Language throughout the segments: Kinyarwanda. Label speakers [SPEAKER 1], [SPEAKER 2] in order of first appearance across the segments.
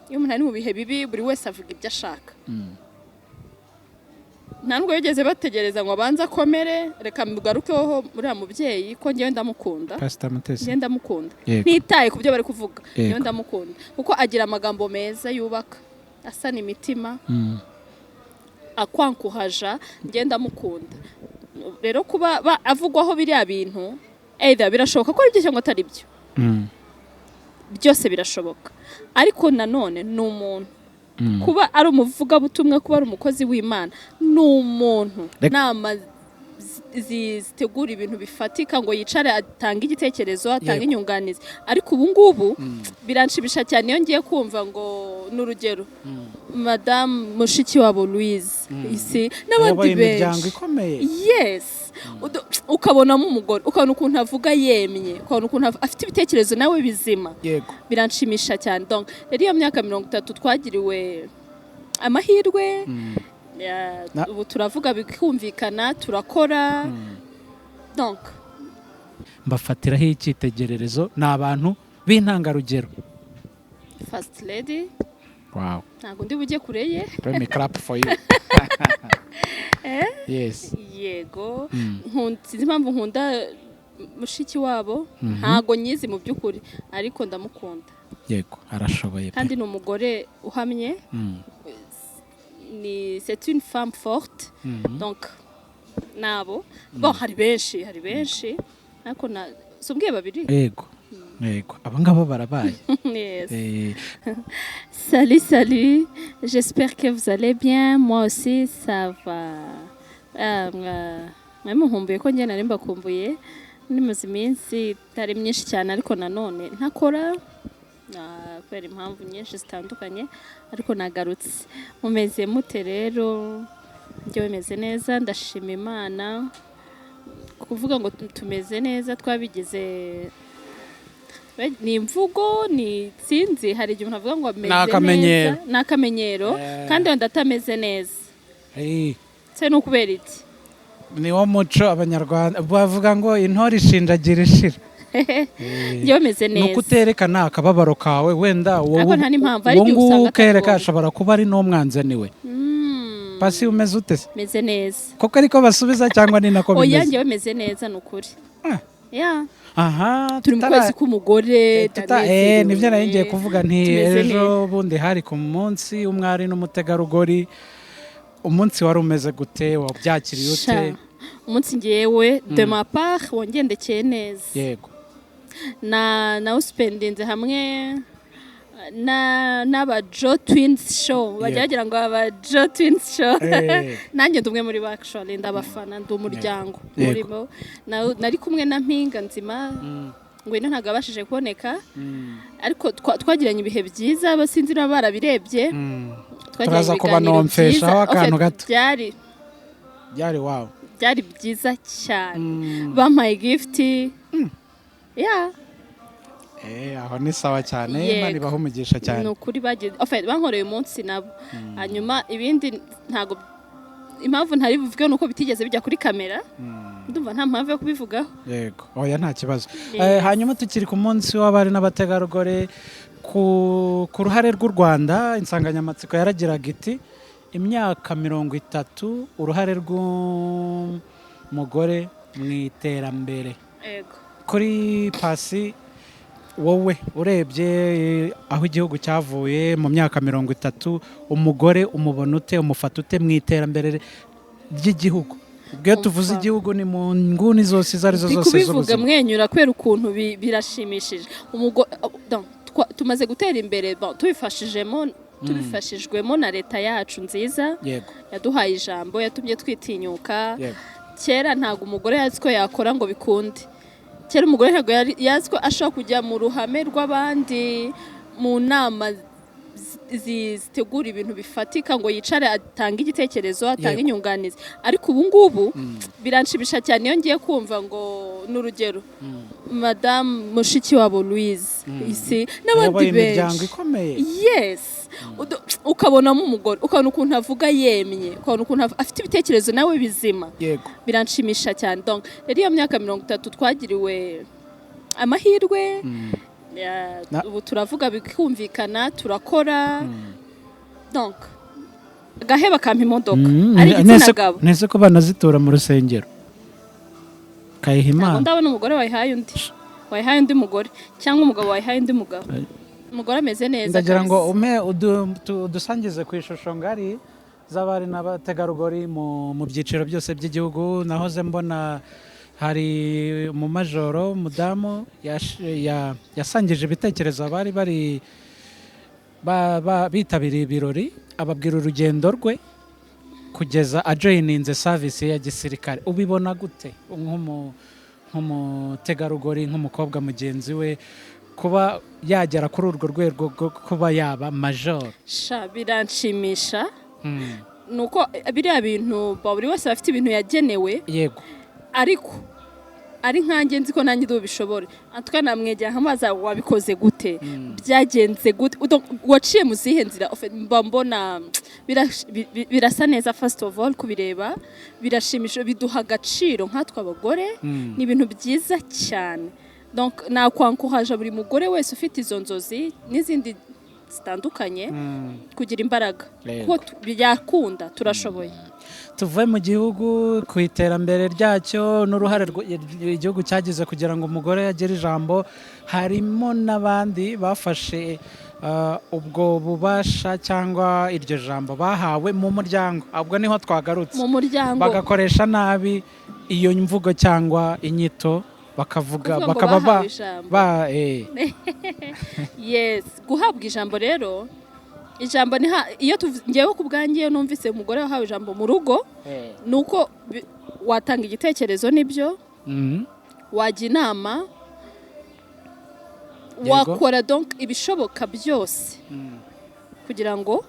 [SPEAKER 1] iyo umuntu ari mu bihe bibi buri wese avuga ibyo ashaka nta nubwo yigeze bategereza ngo abanze akomere reka mbigarukeho muri uriya mubyeyi ko ngewe ndamukunda
[SPEAKER 2] Pastor Mutesi
[SPEAKER 1] ngewe ndamukunda ntitaye ku byo bari kuvuga ngewe ndamukunda kuko agira amagambo meza yubaka asana imitima akwankuhaja ngewe ndamukunda rero kuba avugwaho biriya bintu birashoboka ko ari byo cyangwa atari byo byose birashoboka ariko nanone ni umuntu kuba ari umuvugabutumwa kuba ari umukozi w'Imana ni umuntu nama zitegura ibintu bifatika ngo yicare atanga igitekerezo atanga inyunganizi ariko ubu ngubu biranshibisha cyane iyo ngiye kumva ngo n'urugero Madame Mushikiwabo Louise isi n'abandi benshi yes ukabonamo umugore ukabona ukuntu avuga yemye ukabona ukuntu afite ibitekerezo nawe bizima biranshimisha cyane donc rero iyo myaka 30 twagiriwe amahirwe ubu turavuga bikumvikana turakora donc
[SPEAKER 2] mbafatiraho icyitegererezo n'abantu b'intangarugero
[SPEAKER 1] first lady
[SPEAKER 2] wow
[SPEAKER 1] ntago ndi bujye kureye
[SPEAKER 2] let me clap for you yes
[SPEAKER 1] yego sinzi impamvu nkunda Mushikiwabo ntago nyizi mu by'ukuri ariko ndamukunda
[SPEAKER 2] yego arashoboye
[SPEAKER 1] kandi ni umugore uhamye c'est une femme forte donc nabo bon hari benshi ariko subwiye babiri
[SPEAKER 2] yego abangabo barabaye
[SPEAKER 1] yes. Salut j'espère que vous allez bien moi aussi ça va muhumbuye ko njye nari mbakumbuye nimaze iminsi itari myinshi cyane ariko nanone ntakora kubera impamvu nyinshi zitandukanye ariko nagarutse mumeze mute rero njye wemeze neza ndashima Imana kuvuga ngo tumeze neza twabigize ni imvugo ni sinzi hari igihe umuntu avuga ngo ameze neza n'akamenyero kandi wenda atameze neza se no kubera iki
[SPEAKER 2] ni wo muco abanyarwanda bavuga ngo intore ishinjagira ishira
[SPEAKER 1] njye meze neza
[SPEAKER 2] nuko uterekana akababaro kawe wenda
[SPEAKER 1] wowe nta n'impamvu ari byo usanga
[SPEAKER 2] ukereka ashobora kuba ari n'umwanze niwe pasi umeze ute
[SPEAKER 1] meze neza
[SPEAKER 2] koko ariko basubiza cyangwa ni nako bimeze
[SPEAKER 1] oya njye meze neza nukuri turi mu kwezi k'umugore
[SPEAKER 2] nibyo nari ngiye kuvuga nti ejo bundi hari ku munsi umwari n'umutegarugori umunsi wari umeze gute wabyakiriye ute
[SPEAKER 1] umunsi ngewe de ma part wongendekeye neza
[SPEAKER 2] yego
[SPEAKER 1] na uspendinze hamwe n'aba Jo Twins show bagira ngo aba Jo Twins show nanjye ndumwe muri actually ndabafana ndi umuryango urimo nari kumwe na Mpinga Nzima ngwino ntago abashije kuboneka ariko twagiranye ibihe byiza abasinzi barabirebye
[SPEAKER 2] turaza kuba nomfeshaho akantu gato byari wow
[SPEAKER 1] byari byiza cyane bampaye gift
[SPEAKER 2] aho ni sawa cyane Imana ibaho umugisha cyane
[SPEAKER 1] ni ukuri bankoreye umunsi nabo hanyuma ibindi ntago impamvu ntari buvuge nuko bitigeze bijya kuri kamera ndumva nta mpamvu yo kubivugaho
[SPEAKER 2] yego oya nta kibazo hanyuma tukiri ku munsi w'abari n'abategarugori ku ruhare rw'u Rwanda insanganyamatsiko yaragiraga iti imyaka 30 uruhare rw'umugore mu iterambere kuri Pasi wowe urebye aho igihugu cyavuye mu myaka 30 umugore umubona ute umufata ute mu iterambere ry'igihugu ubwo tuvuze igihugu ni mu nguni zose zarizo zose
[SPEAKER 1] kubivuga mwenyura kwera ukuntu birashimishije tumaze gutera imbere tubifashijwemo na leta yacu nziza yaduhaye ijambo yatumye twitinyuka kera ntago umugore yazi ko yakora ngo bikunde kera umugore ntago yazi ko ashobora kujya mu ruhame rw'abandi mu nama zitegura ibintu bifatika ngo yicare atanga igitekerezo atanga inyunganizi ariko ubu ngubu biranshibisha cyane iyo ngiye kumva ngo n'urugero Madame Mushikiwabo Louise isi n'abandi benshi yes ukabonamo umugore ukabona ukuntu avuga yemye ukabona ukuntu afite ibitekerezo nawe bizima biranshimisha cyane donc rero iyo myaka 30 twagiriwe amahirwe ubu turavuga bikumvikana turakora donc gaheba kampa imodoka ari igitsina gabo
[SPEAKER 2] nese ko banazitora mu rusengero kayiha Imana
[SPEAKER 1] ndabona umugore wayihaye undi mugore cyangwa umugabo wayihaye undi mugabo umugore ameze neza
[SPEAKER 2] ndagira ngo udusangize ku ishusho ngari z'abari n'abategarugori mu byiciro byose by'igihugu. Nahoze mbona hari umumajoro umudamu yasangije ibitekerezo abari bari bitabiriye ibirori, ababwira urugendo rwe kugeza ajoyininze service ya gisirikare. Ubibona gute nk'umutegarugori, nk'umukobwa mugenzi we, kuba yagera kuri urwo rwego rwo kuba yaba majoro?
[SPEAKER 1] Biranshimisha nuko biriya bintu buri wese afite ibintu yagenewe,
[SPEAKER 2] yego,
[SPEAKER 1] ariko ari nkanjye nzi ko nanjye ndubishobore. Atwa namwegera nkamaza wabikoze gute, byagenze gute, waciye mu zihe nzira? Mbona birasa neza. First of all kubireba birashimisha, biduha agaciro nkatwe abagore, ni ibintu byiza cyane. Donc nakwankuhaje buri mugore wese ufite izo nzozi n'izindi zitandukanye kugira imbaraga, kuko byakunda, turashoboye.
[SPEAKER 2] Tuvuye mu gihugu ku iterambere ryacyo n'uruhare igihugu cyagize kugira ngo umugore agire ijambo, harimo n'abandi bafashe ubwo bubasha cyangwa iryo jambo bahawe mu muryango. Ahubwo niho twagarutse,
[SPEAKER 1] mu muryango
[SPEAKER 2] bagakoresha nabi iyo mvugo cyangwa inyito, bakavuga bakaba
[SPEAKER 1] yes, guhabwa ijambo rero. Ijambo ni iyo ngewe ku bwanjye numvise umugore wahawe ijambo mu rugo, nuko watanga igitekerezo nibyo, wajya inama, wakora donc ibishoboka byose kugira ngo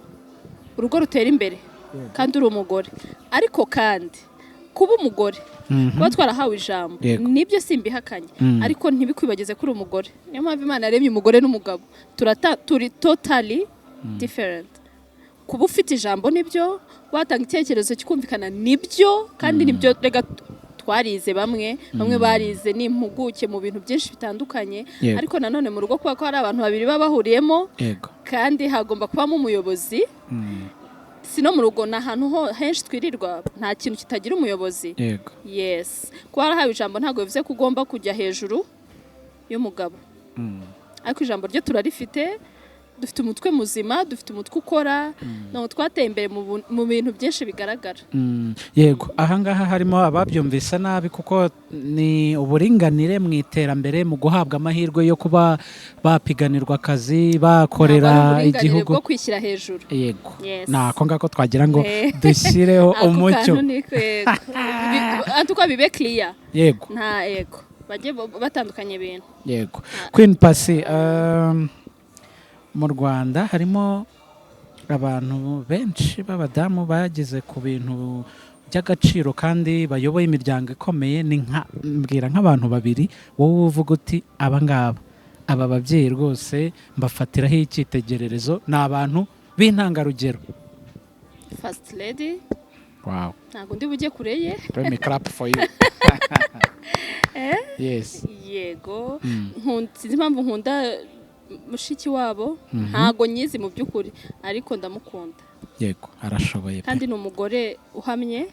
[SPEAKER 1] urugo rutere imbere, kandi uri umugore. Ariko kandi kuba umugore, kuba twarahawe ijambo nibyo simbihakanye, ariko ntibikwibageze kuri umugore. Niyo mpamvu Imana yaremye umugore n'umugabo, turi totally different. Kuba ufite ijambo nibyo, watanga icyerekezo kikumvikana nibyo, kandi nibyo rega twarize, bamwe barize n'impuguke mu bintu byinshi bitandukanye, ariko nanone mu rugo kuba ko hari abantu babiri babahuriyemo, kandi hagomba kubamo umuyobozi. Sino mu rugo n'ahantu henshi twirirwa, nta kintu kitagira umuyobozi. Yes, kuba harahawe ijambo ntabwo bivuze ko ugomba kujya hejuru y'umugabo, ariko ijambo ryo turarifite. Dufite umutwe muzima, dufite umutwe ukora, no twateye imbere mu bintu byinshi bigaragara.
[SPEAKER 2] Yego, ahangaha harimo ababyumvise nabi, kuko ni uburinganire mu iterambere, mu guhabwa amahirwe yo kuba bapiganirwa akazi, bakorera igihugu,
[SPEAKER 1] bwo kwishyira hejuru.
[SPEAKER 2] Yego, nako ngako twagira ngo dushyireho umucyo,
[SPEAKER 1] atuko bibe clear.
[SPEAKER 2] Yego,
[SPEAKER 1] nta yego bajye batandukanye ibintu.
[SPEAKER 2] Yego, Queen Pasi, mu Rwanda harimo abantu benshi b'abadamu bageze ku bintu by'agaciro kandi bayoboye imiryango ikomeye. Ni mbwira nk'abantu babiri wowe uvuga uti aba babyeyi rwose mbafatiraho icyitegererezo, ni abantu b'intangarugero.
[SPEAKER 1] First lady,
[SPEAKER 2] wow,
[SPEAKER 1] ntabwo ndi bujye kure ye.
[SPEAKER 2] Let me clap for you. Yes,
[SPEAKER 1] yego, sinzi impamvu nkunda mushiki wabo, ntago nyizi mu by'ukuri, ariko ndamukunda.
[SPEAKER 2] Yego, arashoboye
[SPEAKER 1] kandi ni umugore uhamye,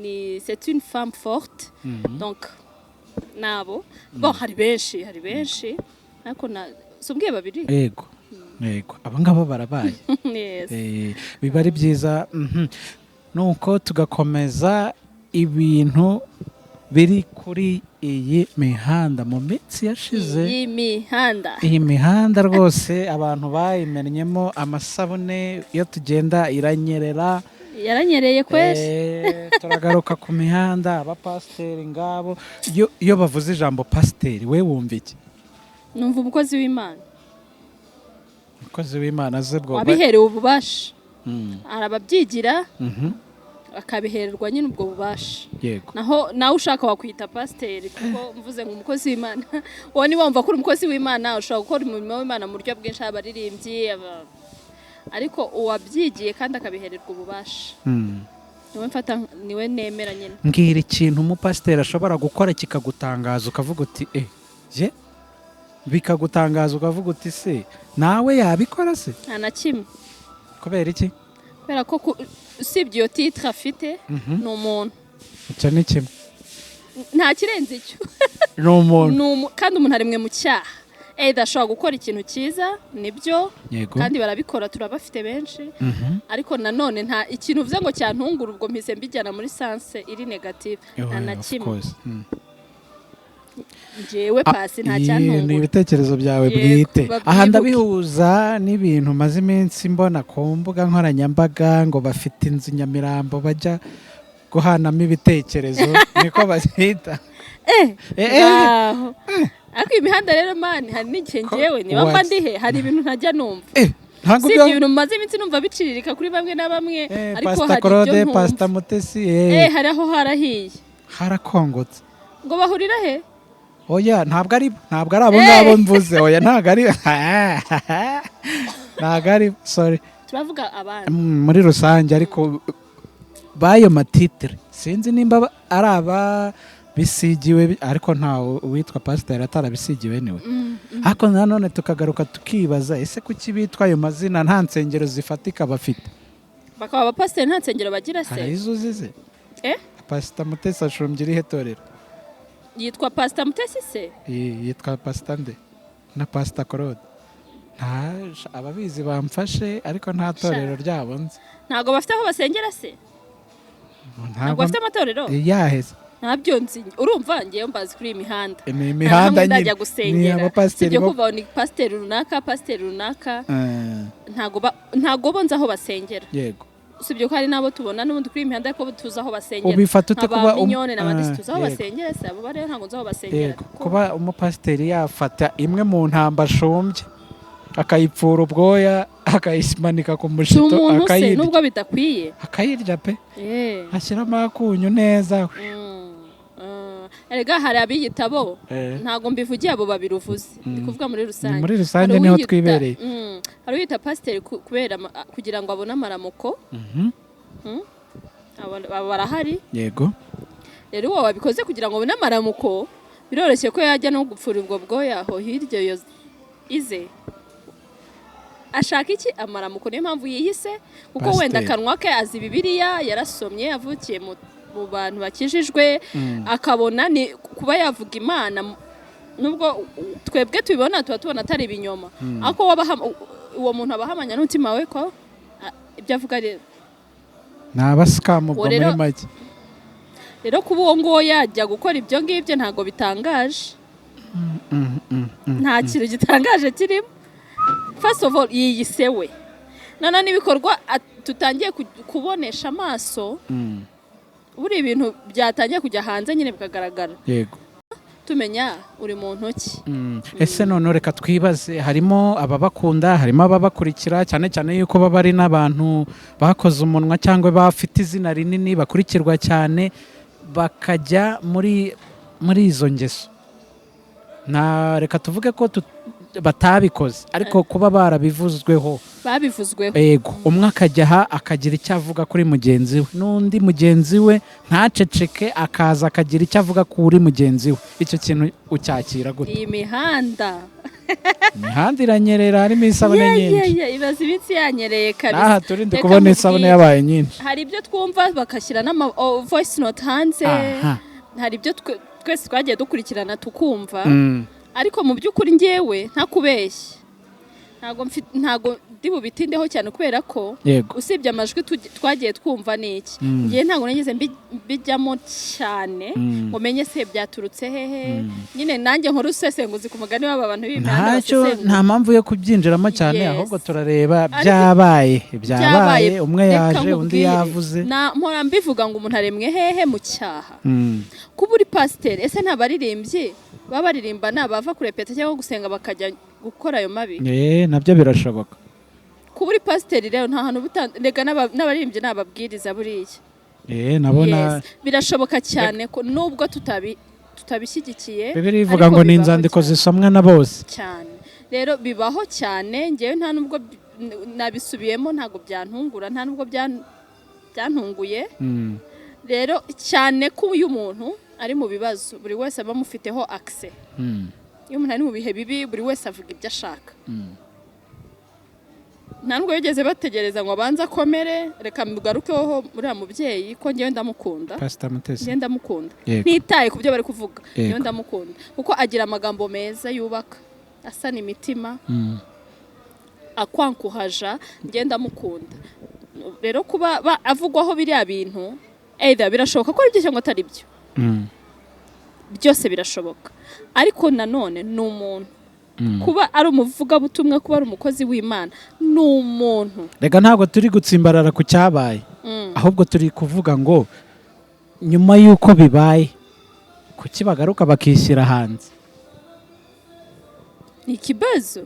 [SPEAKER 1] ni c'est une femme forte. Donc nabo hari benshi ariko subwiye babiri.
[SPEAKER 2] Yego, abo ngabo barabaye.
[SPEAKER 1] Yes,
[SPEAKER 2] biba ari byiza. Nuko tugakomeza ibintu biri kuri iyi mihanda mu minsi yashize. Iyi mihanda rwose abantu bayimennyemo amasabune, iyo tugenda
[SPEAKER 1] yaranyereye kwese.
[SPEAKER 2] Turagaruka ku mihanda, abapasiteri ngabo, iyo bavuze ijambo pasiteri we wumva iki?
[SPEAKER 1] Numva umukozi w'Imana.
[SPEAKER 2] Umukozi w'Imana aze bwo
[SPEAKER 1] wabiherewe ububasha, arababyigira, akabihererwa nyine ubwo bubasha.
[SPEAKER 2] Yego,
[SPEAKER 1] nawe ushaka wakwita pasiteri, kuko mvuze ngo umukozi w'Imana, wowe niba wumva ko uri umukozi w'Imana ushobora gukora umurimo w'Imana mu buryo bwinshi, abaririmbyi, ariko uwabyigiye kandi akabihererwa ububasha, niwe nemera nyine.
[SPEAKER 2] Mbwira ikintu umupasiteri ashobora gukora kikagutangaza ukavuga uti bikagutangaza ukavuga uti se nawe yabikora se?
[SPEAKER 1] nta na kimwe.
[SPEAKER 2] Kubera iki?
[SPEAKER 1] Kubera ko usibye iyo titre afite ni umuntu.
[SPEAKER 2] Icyo ni kimwe.
[SPEAKER 1] Nta kirenze icyo.
[SPEAKER 2] Ni umuntu.
[SPEAKER 1] Kandi umuntu ari mwe mu cyaha. Ashobora gukora ikintu cyiza nibyo kandi barabikora turabafite benshi ariko nanone nta ikintu uvuze ngo cyantungura ubwo mpise mbijyana muri sanse iri negative nta na kimwe. Jewe pasi nta cyantungura.
[SPEAKER 2] Ni ibitekerezo byawe bwite. Aha ndabihuza n'ibintu maze iminsi mbona ku mbuga nkoranyambaga ngo bafite inzu Nyamirambo bajya guhanamo ibitekerezo niko bazita. Ariko imihanda rero mani hari n'igihe ngewe niba mba ndihe hari ibintu ntajya numva. Si ibintu maze iminsi numva biciririka kuri bamwe na bamwe ariko hari ibyo ntumva. Pasta Mutesi
[SPEAKER 1] hari aho harahiye.
[SPEAKER 2] Harakongotse.
[SPEAKER 1] Ngo bahurira he?
[SPEAKER 2] Oya ntabwo ari abo ngabo mvuze. Oya ntabwo ari sorry.
[SPEAKER 1] Turavuga abandi.
[SPEAKER 2] Muri rusange ariko bayo matitre sinzi nimba ari aba bisigiwe ariko nta witwa pastor atarabisigiwe niwe. Ariko nanone tukagaruka tukibaza ese kuki bitwa ayo mazina nta nsengero zifatika bafite?
[SPEAKER 1] Bakaba abapasiteri nta nsengero bagira se?
[SPEAKER 2] Hari izo uzize? Pastor Mutesi ashumbye irihe torero?
[SPEAKER 1] Yitwa Pastor Mutesi se?
[SPEAKER 2] Yitwa Pastor nde? Na Pastor Claude. Ababizi bamfashe ariko nta torero ryabo nzi.
[SPEAKER 1] Ntago bafite aho basengera se? Ntago bafite amatorero?
[SPEAKER 2] Yaheze.
[SPEAKER 1] Ntabyo nzi. Urumva ngiye mbazi kuri imihanda.
[SPEAKER 2] Ni imihanda nyine.
[SPEAKER 1] Ndajya gusengera. Sibyo kuva ni pastor runaka. Ntago bonza aho basengera.
[SPEAKER 2] Yego.
[SPEAKER 1] Sibyo ko hari nabo tubona n'ubundi kuri imihanda ko tuza aho basengera.
[SPEAKER 2] Ubifata ute kuba
[SPEAKER 1] minyone n'abandi tuza aho basengera se abo bare ntago nza aho basengera.
[SPEAKER 2] Kuba umupasiteri yafata imwe mu ntamba ashumbye akayipfura ubwoya akayisimanika ku mushito akayirya.
[SPEAKER 1] Nubwo bidakwiye.
[SPEAKER 2] Akayirya pe. Ashyiramo akunyu neza.
[SPEAKER 1] Erega hari abiyitabo ntago mbivugiye abo babiruvuze ndi kuvuga muri rusange.
[SPEAKER 2] Muri rusange niho twibereye.
[SPEAKER 1] Hari uyita pasiteri kubera kugira ngo abone amaramuko. Barahari.
[SPEAKER 2] Yego.
[SPEAKER 1] Rero uwo wabikoze kugira ngo abone amaramuko biroroshye ko yajya no gupfura ubwo bwoya aho hirya yo ize. Ashaka iki amaramuko niyo mpamvu yihise kuko wenda kanwa ke azi Bibiliya yarasomye yavukiye mu bantu bakijijwe akabona ni kuba yavuga Imana nubwo twebwe tubibona tubona atari ibinyoma ako uwo muntu abahamanya n'umutima we ko ibyo avuga rero
[SPEAKER 2] nabasikamu bwo muri make.
[SPEAKER 1] Rero kuba uwo ngo yajya gukora ibyo ngibyo ntago bitangaje. Nta kintu gitangaje kirimo. First of all yiyisewe nana nibikorwa tutangiye kubonesha amaso buri ibintu byatangiye kujya hanze nyine bikagaragara.
[SPEAKER 2] Yego.
[SPEAKER 1] Tumenya uri mu ntoki.
[SPEAKER 2] Ese none reka twibaze harimo ababakunda harimo ababakurikira cyane cyane yuko baba ari n'abantu bakoze umunwa cyangwa bafite izina rinini bakurikirwa cyane bakajya muri izo ngeso. Reka tuvuge ko batabikoze ariko kuba babivuzweho. Yego. Umwe akajya akagira icyo avuga kuri mugenzi we n'undi mugenzi we ntaceceke akaza akagira icyo avuga kuri mugenzi we. Icyo kintu ucyakira gute?
[SPEAKER 1] Imihanda
[SPEAKER 2] iranyerera harimo isabune nyinshi.
[SPEAKER 1] Ibaza ibitsi yanyereye kabisa.
[SPEAKER 2] Aha turinde kubona isabune yabaye nyinshi.
[SPEAKER 1] Hari ibyo twumva bakashyira n'ama voice note hanze. Hari ibyo twese twagiye dukurikirana tukumva. Ariko mu by'ukuri ngewe ntakubeshye ntago ndi bubitindeho cyane kubera ko usibye amajwi twagiye twumva n'iki ngiye ntago nigeze mbijyamo cyane ngo menye se byaturutse hehe nyine nanjye nkuru sesenguzi ku mugani w'aba bantu b'imihanda basesenguzi.
[SPEAKER 2] Nta mpamvu yo kubyinjiramo cyane ahubwo turareba byabaye umwe yaje undi yavuze.
[SPEAKER 1] Mpora mbivuga ngo umuntu aremwe hehe mu cyaha. Kuba uri pasiteri ese ntabaririmbyi baba baririmba nabava kurepeta cyangwa gusenga bakajya gukora ayo mabi?
[SPEAKER 2] Nabyo birashoboka.
[SPEAKER 1] Kuba uri pasiteri rero nta hantu rega n'abaririmbyi n'ababwiriza buriya.
[SPEAKER 2] Nabona
[SPEAKER 1] birashoboka cyane ko nubwo tutabishyigikiye.
[SPEAKER 2] Bibiliya ivuga ngo ni inzandiko zisomwa na bose.
[SPEAKER 1] Cyane. Rero bibaho cyane ngewe nta nubwo nabisubiyemo ntago byantungura nta nubwo byantunguye. Rero cyane ko uyu muntu ari mu bibazo buri wese aba mufiteho access. iyo umuntu ari mu bihe bibi buri wese avuga ibyo ashaka nta nubwo yigeze bategereza ngo abanze akomere reka mbigarukeho uriya mubyeyi ko ngewe ndamukunda
[SPEAKER 2] Pastor Mutesi
[SPEAKER 1] ngewe ndamukunda ntitaye ku byo bari kuvuga ngewe ndamukunda kuko agira amagambo meza yubaka asana imitima akwankuhaja ngewe ndamukunda rero kuba avugwaho biriya bintu birashoboka ko ari byo cyangwa atari byo byose birashoboka ariko nanone ni umuntu kuba ari umuvugabutumwa kuba ari umukozi w'Imana ni umuntu
[SPEAKER 2] rega ntabwo turi gutsimbarara ku cyabaye ahubwo turi kuvuga ngo nyuma y'uko bibaye kuki bagaruka bakishyira hanze
[SPEAKER 1] ni ikibazo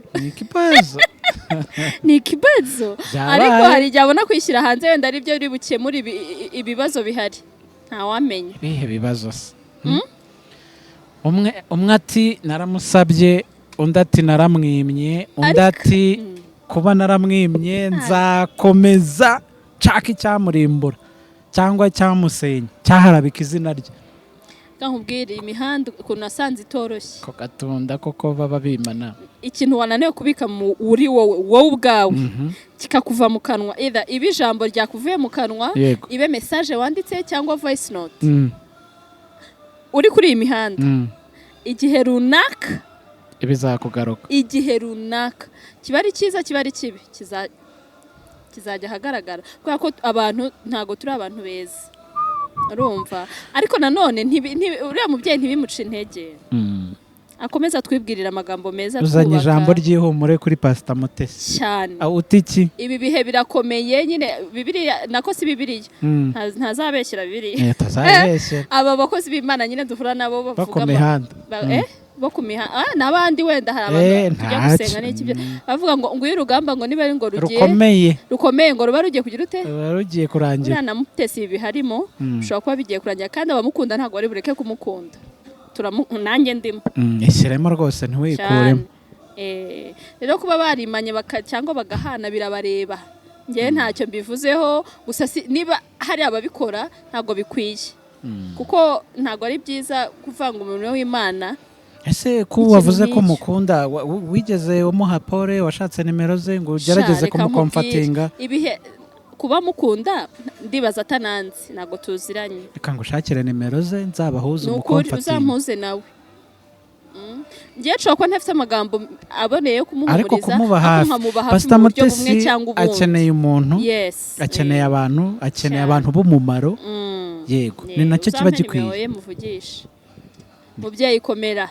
[SPEAKER 1] ariko hari igihe abona kwishyira hanze wenda ari byo biri bukemura ibibazo bihari ntawamenya
[SPEAKER 2] bihe bibazo se umwe ati naramusabye undi ati naramwimye undi ati kuba naramwimye nzakomeza nshaka icyamurimbura cyangwa cyamusenya cyaharabika izina rye
[SPEAKER 1] nkubwire imihanda ukuntu nasanze itoroshye
[SPEAKER 2] ko gatunda koko baba bimana
[SPEAKER 1] ikintu wananiwe kubika uri wowe ubwawe kikakuva mu kanwa either ibe ijambo ryakuvuye mu kanwa ibe message wanditse cyangwa voice note uri kuri iyi mihanda igihe runaka
[SPEAKER 2] ibizakugaruka
[SPEAKER 1] igihe runaka kiba ari cyiza kiba ari kibi kizajya ahagaragara kubera ko abantu ntago turi abantu beza urumva ariko nanone uriya mubyeyi ntibimuce intege akomeza twibwirira amagambo meza
[SPEAKER 2] uzanye ijambo ry'ihumure kuri Pastor Mutesi
[SPEAKER 1] cyane
[SPEAKER 2] utiki
[SPEAKER 1] ibi bihe birakomeye nyine Bibiliya nako si Bibiliya ntazabeshyira Bibiliya aba bakozi b'Imana nyine duhura nabo bavuga bo ku mihanda n'abandi wenda hari abantu tujya gusenga n'iki bavuga ngo uyu rugamba ngo niba ari ngo rukomeye ngo ruba rugiye kugira ute
[SPEAKER 2] rugiye kurangira
[SPEAKER 1] na Mutesi biharimo ushobora kuba bigiye kurangira kandi abamukunda ntabwo bari bureke kumukunda nanjye ndimo
[SPEAKER 2] ishyiremo rwose ntiwikuremo
[SPEAKER 1] rero kuba barimanye cyangwa bagahana birabareba ngewe ntacyo mbivuzeho gusa niba hari ababikora ntabwo bikwiye kuko ntabwo ari byiza kuvanga umuntu w'Imana
[SPEAKER 2] ese ko wavuze ko mukunda wigeze umuha pole washatse nimero ze ngo ugerageze kumukomfatinga
[SPEAKER 1] ibihe kuba mukunda ndibaza atananzi ntabwo tuziranye
[SPEAKER 2] reka ngo ushakire nimero ze nzabahuze
[SPEAKER 1] umukomfatinga uzampuze nawe ngiye nshobora kuba ntafite amagambo aboneye yo kumuhumuriza
[SPEAKER 2] ariko kumuba hafi Pastor Mutesi akeneye umuntu akeneye abantu b'umumaro yego ni nacyo kiba gikwiye
[SPEAKER 1] mubyeyi komera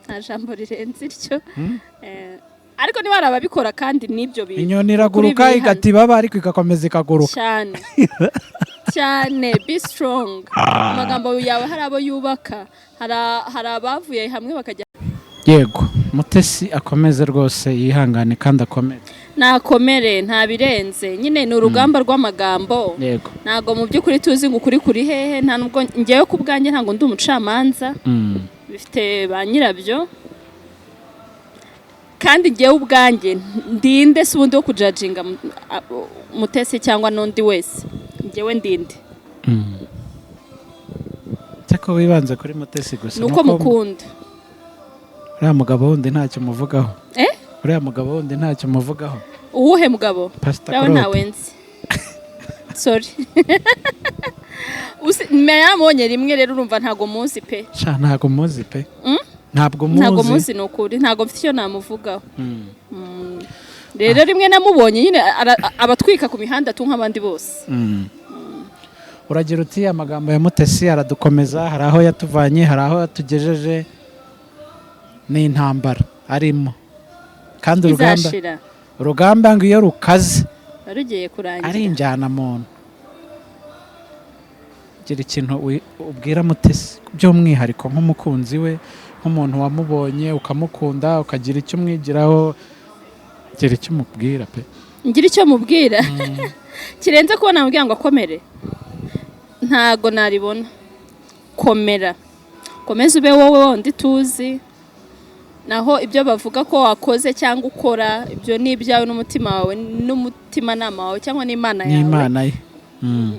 [SPEAKER 1] nta jambo rirenze iryo ariko niba hari ababikora kandi n'ibyo bintu
[SPEAKER 2] inyoni iraguruka igatibaba ariko igakomeza ikaguruka
[SPEAKER 1] cyane be strong amagambo yawe hari abo yubaka hari abavuye hamwe bakajya
[SPEAKER 2] yego Mutesi akomeze rwose yihangane kandi akomere
[SPEAKER 1] nakomere nta birenze nyine ni urugamba rw'amagambo ntago mu by'ukuri tuzi ngo ukuri kuri hehe nta nubwo ngewe ku bwanjye ntago ndi umucamanza bifite ba nyirabyo kandi ngewe ubwanjye ndinde si ubundi wo kujajinga Mutesi cyangwa n'undi wese ngewe ndinde
[SPEAKER 2] cyako wibanze kuri Mutesi gusa
[SPEAKER 1] nuko mukunda
[SPEAKER 2] uriya mugabo wundi ntacyo muvugaho uriya mugabo wundi ntacyo muvugaho
[SPEAKER 1] uwuhe mugabo yawe ntawe nzi sorry meyamubonye rimwe rero urumva ntago muzi pe
[SPEAKER 2] ntago muzi pe ntabwo
[SPEAKER 1] muzi ni ukuri ntago mfite icyo namuvugaho rero rimwe namubonye nyine abatwika ku mihanda tu nk'abandi bose
[SPEAKER 2] uragira uti amagambo ya Mutesi aradukomeza hari aho yatuvanye hari aho yatugejeje n'intambara arimo kandi urugamba ngo iyo rukaze
[SPEAKER 1] rugiye kurangira
[SPEAKER 2] ari injyana muntu gira ikintu ubwira Mutesi by'umwihariko nk'umukunzi we nk'umuntu wamubonye ukamukunda ukagira icyo umwigiraho gira icyo umubwira pe
[SPEAKER 1] ngira icyo mubwira kirenze kubona namubwira ngo akomere ntago naribona komeza ube wowe wundi tuzi naho ibyo bavuga ko wakoze cyangwa ukora ibyo ni ibyawe n'umutima wawe n'umutimanama wawe cyangwa n'Imana yawe
[SPEAKER 2] ye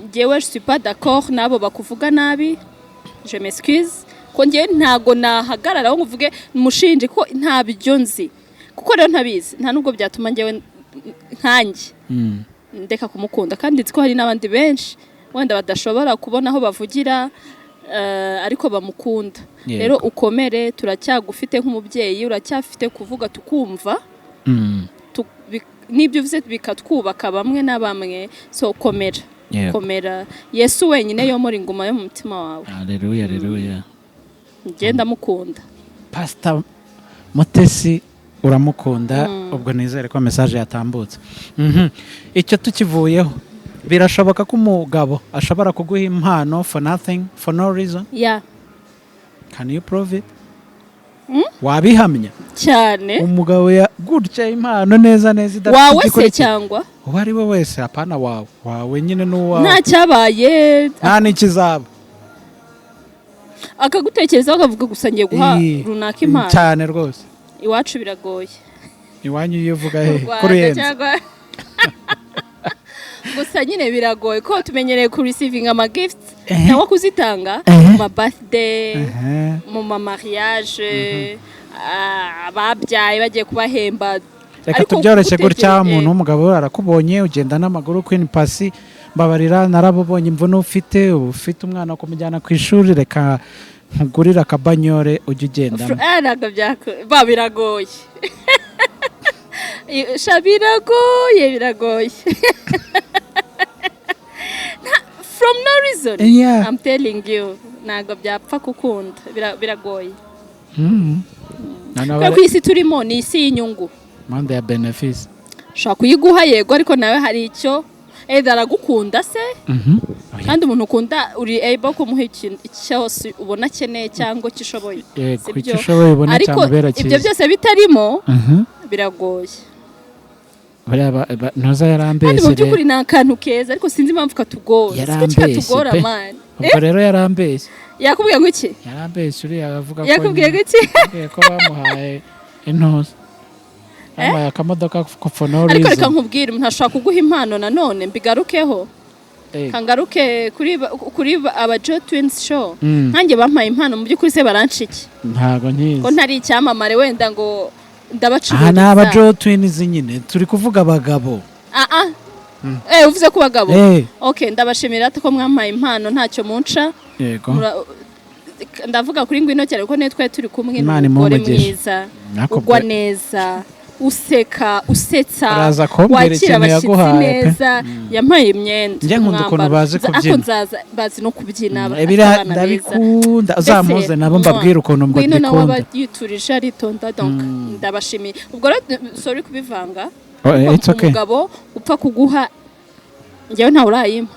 [SPEAKER 1] ngewe je suis pas d'accord nabo bakuvuga nabi je m'excuse ko ngewe ntago nahagararaho ngo uvuge mushinje ko ntabyo nzi kuko rero ntabizi nta nubwo byatuma ngewe nkanjye ndeka kumukunda kandi nzi ko hari n'abandi benshi wenda badashobora kubona aho bavugira ariko bamukunda rero ukomere turacyagufite nk'umubyeyi uracyafite kuvuga tukumva n'ibyo uvuze bikatwubaka bamwe na bamwe so komera Yesu wenyine yo muri nguma yo mu mutima wawe
[SPEAKER 2] haleluya
[SPEAKER 1] ngenda mukunda
[SPEAKER 2] Pastor Mutesi uramukunda ubwo nizere ko message yatambutse icyo tukivuyeho birashoboka ko umugabo ashobora kuguha impano for nothing for no reason can you prove it wabihamya
[SPEAKER 1] cyane
[SPEAKER 2] umugabo gutya impano neza idafite
[SPEAKER 1] wawe se cyangwa
[SPEAKER 2] uwo ari we wese apana wawe nyine n'uwawe
[SPEAKER 1] nta cyabaye
[SPEAKER 2] nta n'ikizaba
[SPEAKER 1] akagutekerezaho akavuga gusa ngiye guha runaka impano
[SPEAKER 2] cyane rwose
[SPEAKER 1] iwacu biragoye
[SPEAKER 2] iwanyu iyo uvuga kuruyenze
[SPEAKER 1] gusa nyine biragoye ko tumenyereye ku receiving ama gifts nawe kuzitanga mu ma birthday mu ma mariage ababyaye bagiye kubahemba
[SPEAKER 2] reka tubyoroshye gutya umuntu w'umugabo arakubonye ugenda n'amaguru Queen Pasi mbabarira narabubonye imvune ufite umwana wo kumujyana ku ishuri reka nkugurira akabanyore ujye ugendamo
[SPEAKER 1] ntabwo biragoye biragoye from no reason I'm telling you ntabwo byapfa kukunda biragoye kuko isi turimo ni isi y'inyungu
[SPEAKER 2] manda ya benefits
[SPEAKER 1] ushobora kuyiguha yego ariko nawe hari icyo aragukunda se kandi umuntu ukunda uri able kumuha ikintu cyose ubona akeneye cyangwa kishoboye ariko ibyo byose bitarimo biragoye
[SPEAKER 2] ntuza yarambeshye
[SPEAKER 1] kandi mu by'ukuri ni akantu keza ariko sinzi impamvu katugora katugora mani
[SPEAKER 2] ubwo rero yarambeshye
[SPEAKER 1] yakubwiye ngo iki
[SPEAKER 2] yarambeshye uriya avuga ko
[SPEAKER 1] yakubwiye ngo iki
[SPEAKER 2] ko bamuhaye intuza bamuhaye akamodoka for no reason
[SPEAKER 1] ariko reka nkubwire umuntu ashobora kuguha impano nanone mbigarukeho kangaruke kuri aba Joe Twins show nkanjye bampaye impano mu by'ukuri se baranshiki
[SPEAKER 2] ntago nkizi
[SPEAKER 1] ko ntari icyamamare wenda ngo ndabacururiza
[SPEAKER 2] ni aba Joe Twins nyine turi kuvuga abagabo
[SPEAKER 1] uvuze ku bagabo okay ndabashimira ko mwampaye impano ntacyo munca
[SPEAKER 2] yego
[SPEAKER 1] ndavuga kuri ngwino cyane kuko netwe turi kumwe n'umugore mwiza ugwa neza useka usetsa wakira abashyitsi neza yampaye imyenda
[SPEAKER 2] njye nkunda ukuntu bazi kubyina
[SPEAKER 1] bazi no kubyina
[SPEAKER 2] ndabikunda uzamuze nabo mbabwira ukuntu mbikunda
[SPEAKER 1] ngwino nawe yiturije aritonda donc ndabashimiye ubwo sorry kubivanga umugabo upfa kuguha njyewe ntawe urayimpa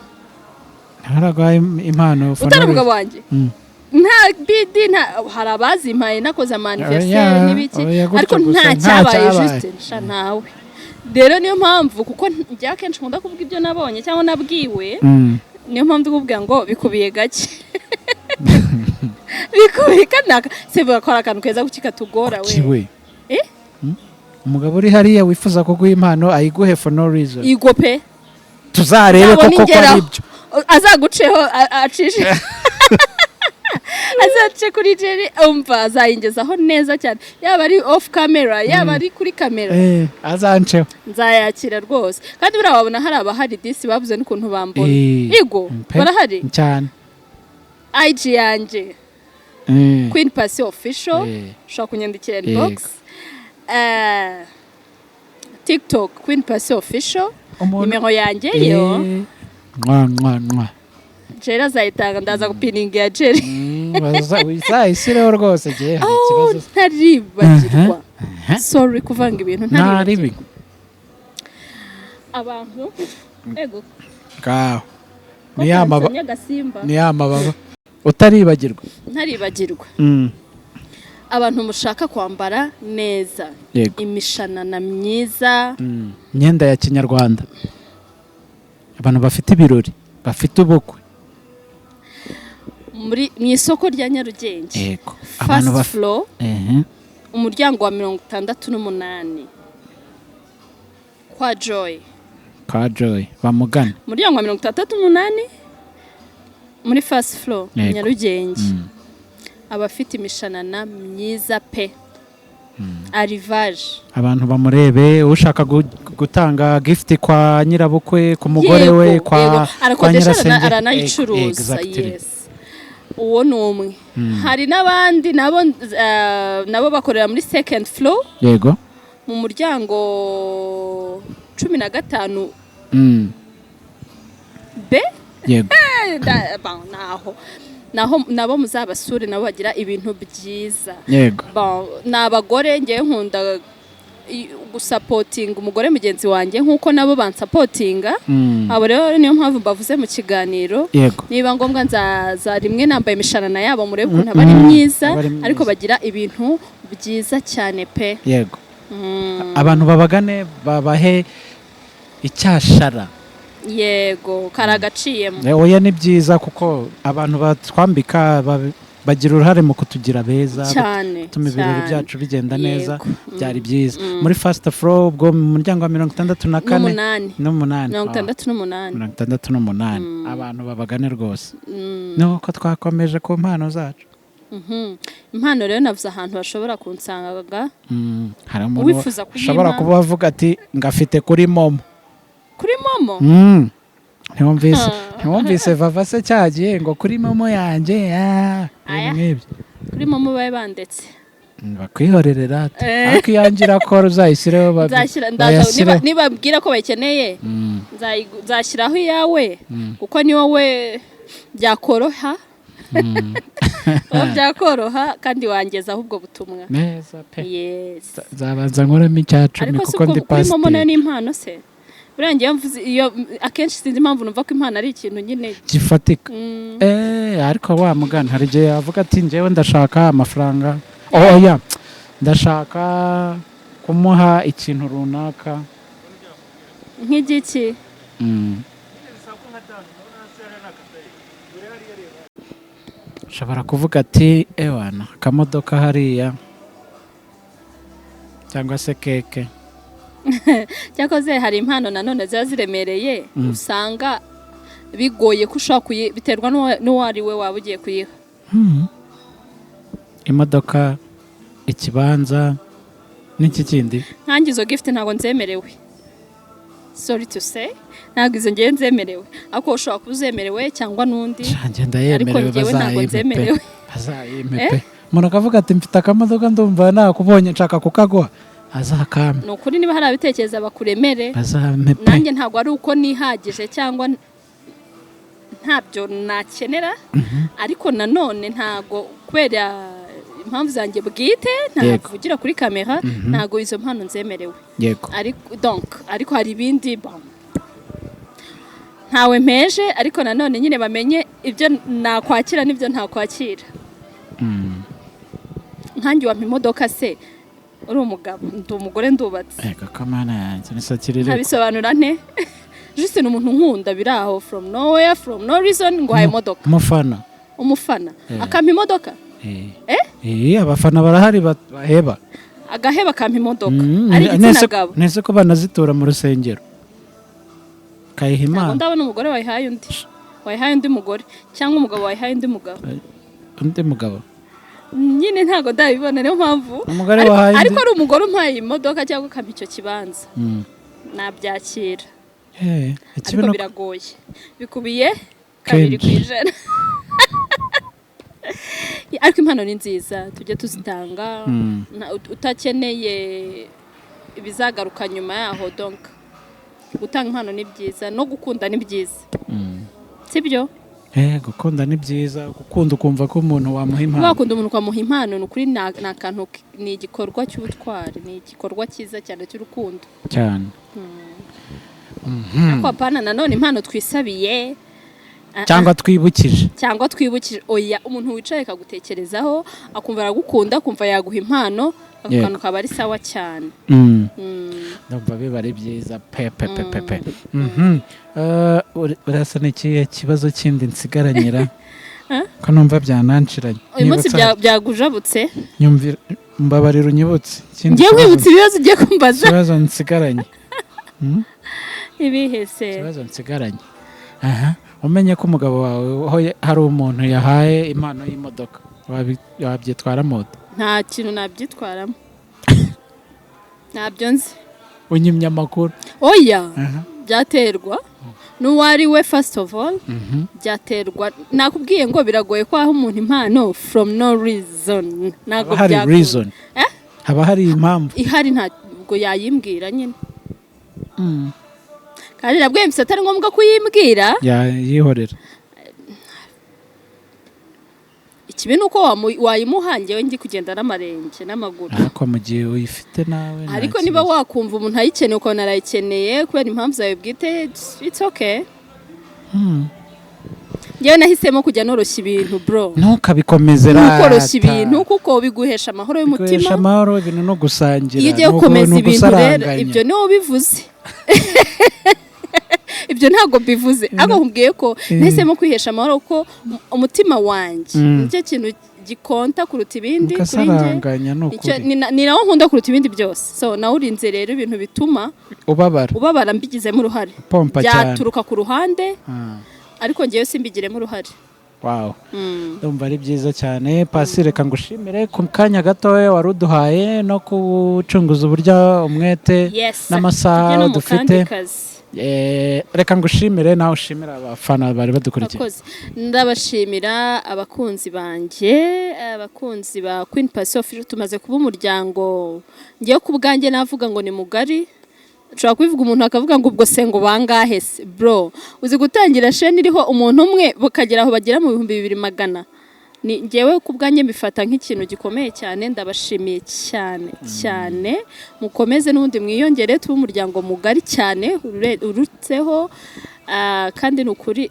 [SPEAKER 2] ntaragaye impano
[SPEAKER 1] utari umugabo wanjye nta bidi hari abazimpaye nakoze amanifestation n'ibiki ariko nta cyabaye juste nsha nawe rero niyo mpamvu kuko njya kenshi nkunda kuvuga ibyo nabonye cyangwa nabwiwe niyo mpamvu kubwira ngo bikubiye gake bikubiye kanaka se bakora akantu keza kukatugora we
[SPEAKER 2] umugabo uri hariya wifuza kuguha impano ayiguhe for no reason
[SPEAKER 1] igope
[SPEAKER 2] tuzarebe koko ko ari byo
[SPEAKER 1] azaguceho acishe azace kuri Jerry umva azayingezaho neza cyane yaba ari off camera yaba ari kuri camera
[SPEAKER 2] azanceho
[SPEAKER 1] nzayakira rwose kandi burababona hari abahari disi bavuze n'ukuntu bambona yego barahari
[SPEAKER 2] cyane
[SPEAKER 1] IG yanje Queen Pasi official shaka kunyandikira inbox TikTok Queen Pasi official nimero yanjye yo
[SPEAKER 2] mwa
[SPEAKER 1] Jerry azayitanga ndaza gupininga ya Jerry
[SPEAKER 2] wizayisireho rwose gihe hari ikibazo
[SPEAKER 1] ntaribagirwa sorry kuvanga ibintu
[SPEAKER 2] ntaribi
[SPEAKER 1] abantu ego
[SPEAKER 2] ngaho ni amababa utaribagirwa
[SPEAKER 1] ntaribagirwa abantu mushaka kwambara neza imishanana myiza
[SPEAKER 2] imyenda ya kinyarwanda abantu bafite ibirori bafite ubukwe
[SPEAKER 1] mu isoko rya Nyarugenge first floor umuryango wa 68 kwa Joy
[SPEAKER 2] bamugana
[SPEAKER 1] umuryango wa 68 muri first floor Nyarugenge abafite imishanana myiza pe arrivage
[SPEAKER 2] abantu bamurebe ushaka gutanga gift kwa nyirabukwe ku mugore we kwa
[SPEAKER 1] nyirasenge aranayicuruza yes uwo numwe hari nabandi nabo bakorera muri second floor
[SPEAKER 2] yego
[SPEAKER 1] mu muryango 15 B
[SPEAKER 2] yego
[SPEAKER 1] naho nabo muzabasure nabo bagira ibintu byiza
[SPEAKER 2] yego
[SPEAKER 1] nabagore ngiye nkunda gusapotinga umugore mugenzi wanjye nkuko nabo bansapotinga abo rero niyo mpamvu bavuze mu kiganiro niba ngombwa nzaza rimwe nambaye imishanana yabo murebe ukuntu abari myiza ariko bagira ibintu byiza cyane pe
[SPEAKER 2] yego abantu babagane babahe icyashara
[SPEAKER 1] yego karagaciyemo
[SPEAKER 2] oya ni byiza kuko abantu batwambika bagira uruhare mu kutugira beza tuma ibirori byacu bigenda neza byari byiza muri first floor ubwo mu muryango wa 64 68 abantu babagane rwose nuko twakomeje ku mpano zacu
[SPEAKER 1] impano rero navuze ahantu bashobora kunsangaga
[SPEAKER 2] hari umuntu ushobora kuba avuga ati ngafite kuri momo ntiwumvise vava se cyagiye ngo kuri momo yanjye
[SPEAKER 1] kuri momo babe bandetse
[SPEAKER 2] bakwihorerera ariko iyangira ko uzayishyireho
[SPEAKER 1] nibabwira ko bayikeneye nzashyiraho iyawe kuko ni wowe byakoroha byakoroha kandi wangezaho ubwo butumwa
[SPEAKER 2] neza pe zabanza nkoramo icyacumi kuko ndi pasiteri
[SPEAKER 1] kuri momo nayo ni impano se burangiye mvuze iyo akenshi sinzi impamvu numva ko impano ari ikintu nyine
[SPEAKER 2] gifatika ariko wa mugana hari igihe avuga ati njyewe ndashaka amafaranga oya ndashaka kumuha ikintu runaka
[SPEAKER 1] nk'igiki
[SPEAKER 2] ushobora kuvuga ati ewana akamodoka hariya cyangwa se keke
[SPEAKER 1] cyakoze hari impano nanone ziba ziremereye usanga bigoye ko ushobora biterwa n'uwo ari we waba ugiye kuyiha
[SPEAKER 2] imodoka ikibanza n'iki kindi
[SPEAKER 1] nkange izo gift ntabwo nzemerewe sorry to say ntabwo izo ngiye nzemerewe ariko ushobora kuba uzemerewe cyangwa n'undi
[SPEAKER 2] ariko njyewe ntabwo nzemerewe bazayime umuntu akavuga ati mfite akamodoka ndumva nakubonye nshaka kukaguha azakame
[SPEAKER 1] ni ukuri niba hari abitekereza bakuremere nanjye ntabwo ari uko nihagije cyangwa ntabyo nakenera ariko nanone ntabwo kubera impamvu zanjye bwite ntavugira kuri kamera ntabwo izo mpano nzemerewe ariko hari ibindi ntawe mpeje ariko nanone nyine bamenye ibyo nakwakira n'ibyo ntakwakira nkange wampa imodoka se uri umugabo ndi umugore ndubatse
[SPEAKER 2] kamana yanjye nisakirire
[SPEAKER 1] ntabisobanura nte juste ni umuntu nkunda biraho from nowhere from no reason ngo haye imodoka umufana akampa imodoka
[SPEAKER 2] abafana barahari baheba
[SPEAKER 1] agaheba akampa imodoka ari igitsina gabo
[SPEAKER 2] nese ko banazitura mu rusengero kayiha imana
[SPEAKER 1] ndabona umugore wayihaye undi mugore cyangwa umugabo wayihaye undi mugabo nyine ntago ndabibona niyo mpamvu ariko ari umugore umpaye imodoka cyangwa akampa icyo kibanza nabyakira ariko biragoye bikubiye 2%. Ariko impano ni nziza tujye tuzitanga utakeneye ibizagaruka nyuma yaho donc gutanga impano ni byiza no gukunda ni byiza sibyo
[SPEAKER 2] gukunda ni byiza gukunda ukumva ko umuntu wamuha impano
[SPEAKER 1] wakunda umuntu ukamuha impano nukuri nakantu ni igikorwa cy'ubutwari ni igikorwa cyiza cyane cy'urukundo
[SPEAKER 2] cyane
[SPEAKER 1] ariko apana nanone impano twisabiye
[SPEAKER 2] cyangwa twibukije
[SPEAKER 1] oya umuntu wicaye akagutekerezaho akumva aragukunda akumva yaguha impano akantu kaba ari sawa cyane
[SPEAKER 2] ndumva biba ari byiza pepe urasa n'ikihe kibazo kindi nsigaranyira ko numva byananshiranye
[SPEAKER 1] uyu munsi byagujabutse
[SPEAKER 2] mbabarira unyibutse
[SPEAKER 1] ngiye kwibutsa ibibazo ugiye kumbaza
[SPEAKER 2] ikibazo nsigaranye
[SPEAKER 1] ibihese
[SPEAKER 2] ikibazo nsigaranye umenye ko umugabo wawe hari umuntu yahaye impano y'imodoka wabyitwara mode
[SPEAKER 1] nta kintu nabyitwaramo ntabyo nzi
[SPEAKER 2] unyimye amakuru
[SPEAKER 1] oya byaterwa n'uwari we first of all byaterwa nakubwiye ngo biragoye ko aho umuntu impano from no reason nago
[SPEAKER 2] reason haba hari impamvu
[SPEAKER 1] ihari ntabwo yayimbwira nyine kandi nabwo mbese atari ngombwa kuyimbwira
[SPEAKER 2] yihorera
[SPEAKER 1] ikibi nuko wayimuhangiye ngi kugenda n'amarenge n'amaguru
[SPEAKER 2] ariko mu gihe uyifite nawe
[SPEAKER 1] ariko niba wakumva umuntu ayikeneye uko narayikeneye kubera impamvu zawe bwite it's okay ngewe nahisemo kujya noroshya ibintu bro
[SPEAKER 2] ntukabikomeze
[SPEAKER 1] ntukoroshya ibintu kuko biguhesha amahoro y'umutima
[SPEAKER 2] biguhesha amahoro ibintu no gusangira
[SPEAKER 1] iyo ugiye gukomeza ibintu rero ibyo niwo bivuze ibyo ntabwo bivuze ariko nkubwiye ko nahisemo kwihesha amahoro ko umutima wanjye nicyo kintu gikonta kuruta ibindi kuri njye ni nawo nkunda kuruta ibindi byose so nawe urinze rero ibintu bituma ubabara mbigizemo uruhare byaturuka ku ruhande ariko ngewe simbigiremo uruhare
[SPEAKER 2] wow ndumva ari byiza cyane Pasi reka ngushimire ku kanya gatoya wari uduhaye no gucunguza uburyo umwete n'amasaha dufite reka ngushimire nawe ushimira abafana bari badukurikiye
[SPEAKER 1] ndabashimira abakunzi banjye abakunzi ba Queen Pasi Official tumaze kuba umuryango ngiye ku bwanjye navuga ngo ni mugari ushobora kubivuga umuntu akavuga ngo ubwo se ngo bangahe se bro uzi gutangira sheni iriho umuntu umwe bakagera aho bagera mu 2200 ni ngewe ku bwanjye mbifata nk'ikintu gikomeye cyane ndabashimiye cyane cyane mukomeze n'ubundi mwiyongere tuba umuryango mugari cyane urutseho kandi n'ukuri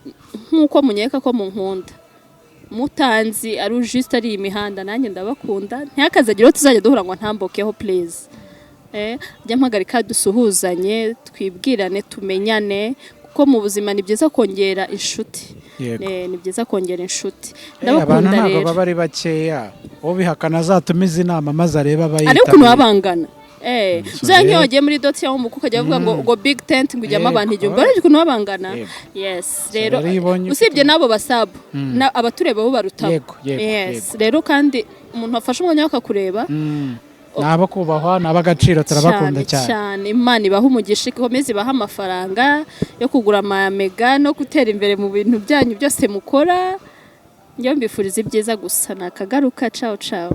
[SPEAKER 1] nk'uko munyeka ko munkunda mutanzi ari juste ari imihanda nanjye ndabakunda ntiyakazagiro tuzajya duhura ngo ntambokeho please jya mpagarika dusuhuzanye twibwirane tumenyane kuko mu buzima ni byiza kongera inshuti ni byiza kongera inshuti
[SPEAKER 2] ndabakunda rero abantu baba ari bakeya ubihakana azatumiza inama maze areba abayita
[SPEAKER 1] ariko ukuntu babangana nk'iyo wagiye muri doti cyangwa mu kuko ukajya bavuga ngo big tent ngo ujyamo abantu igihumbi ariko ukuntu babangana yes rero usibye n'abo basabu abatureba bo barutabo yes rero kandi umuntu afashe umwanya wakakureba
[SPEAKER 2] naba kubahwa naba agaciro turabakunda
[SPEAKER 1] cyane Imana ibaha umugisha ikomeze ibaha amafaranga yo kugura amamega no gutera imbere mu bintu byanyu byose mukora njye mbifuriza ibyiza gusa nakagaruka ciao ciao